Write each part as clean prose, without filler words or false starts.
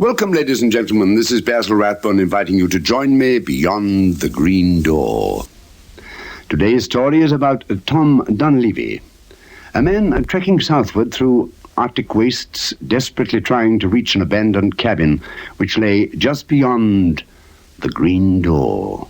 Welcome, ladies and gentlemen. This is Basil Rathbone inviting you to join me beyond the green door. Today's story is about Tom Dunlevy, a man trekking southward through Arctic wastes, desperately trying to reach an abandoned cabin which lay just beyond the green door.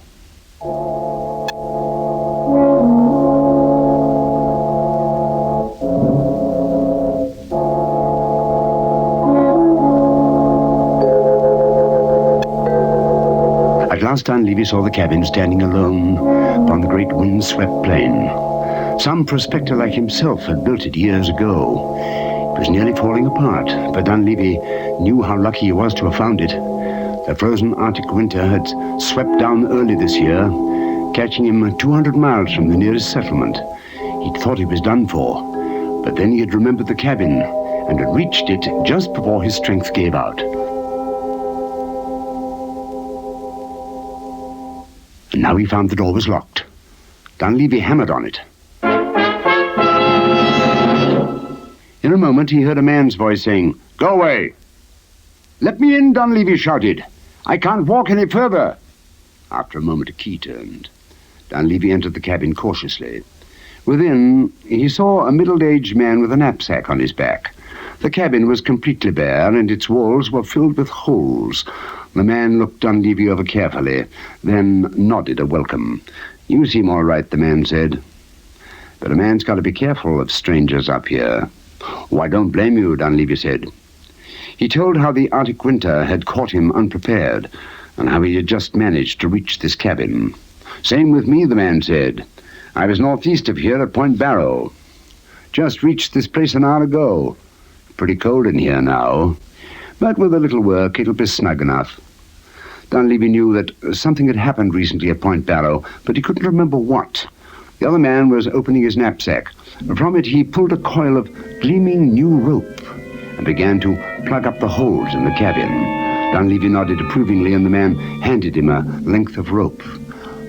At last Dunlevy saw the cabin standing alone upon the great wind-swept plain. Some prospector like himself had built it years ago. It was nearly falling apart, but Dunlevy knew how lucky he was to have found it. The frozen Arctic winter had swept down early this year, catching him 200 miles from the nearest settlement. He'd thought he was done for, but then he had remembered the cabin and had reached it just before his strength gave out. And now he found the door was locked. Dunlevy hammered on it. In a moment he heard a man's voice saying, "Go away!" "Let me in," Dunlevy shouted. "I can't walk any further." After a moment a key turned. Dunlevy entered the cabin cautiously. Within, he saw a middle-aged man with a knapsack on his back. The cabin was completely bare, and its walls were filled with holes. The man looked Dunlevy over carefully, then nodded a welcome. "You seem all right," the man said. "But a man's got to be careful of strangers up here." "Oh, I don't blame you," Dunlevy said. He told how the Arctic winter had caught him unprepared, and how he had just managed to reach this cabin. "Same with me," the man said. "I was northeast of here at Point Barrow. Just reached this place an hour ago. Pretty cold in here now, but with a little work it'll be snug enough." Dunlevy knew that something had happened recently at Point Barrow, but he couldn't remember what. The other man was opening his knapsack. From it he pulled a coil of gleaming new rope and began to plug up the holes in the cabin. Dunlevy nodded approvingly, and the man handed him a length of rope.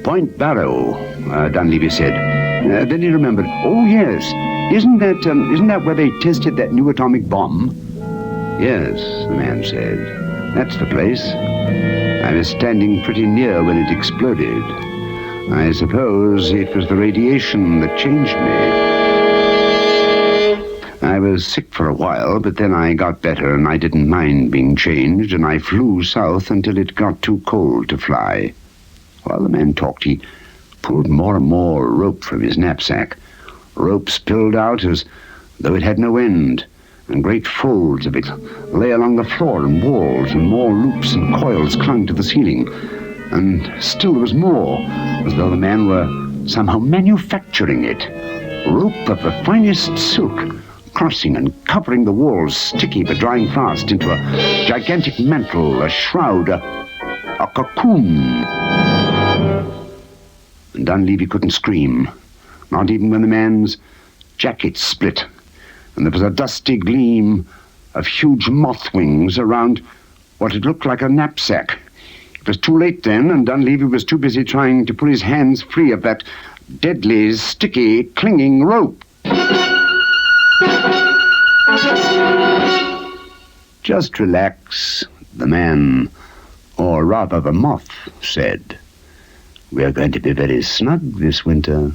"Point Barrow," Dunlevy said. Then he remembered, "Oh, yes, isn't that where they tested that new atomic bomb?" "Yes," the man said. "That's the place. I was standing pretty near when it exploded. I suppose it was the radiation that changed me. I was sick for a while, but then I got better and I didn't mind being changed, and I flew south until it got too cold to fly." While the man talked, he pulled more and more rope from his knapsack. Rope spilled out as though it had no end, and great folds of it lay along the floor and walls, and more loops and coils clung to the ceiling. And still there was more, as though the man were somehow manufacturing it. Rope of the finest silk, crossing and covering the walls, sticky but drying fast, into a gigantic mantle, a shroud, a cocoon. And Dunlevy couldn't scream, not even when the man's jacket split, and there was a dusty gleam of huge moth wings around what had looked like a knapsack. It was too late then, and Dunlevy was too busy trying to pull his hands free of that deadly, sticky, clinging rope. "Just relax," the man, or rather the moth, said. "We're going to be very snug this winter."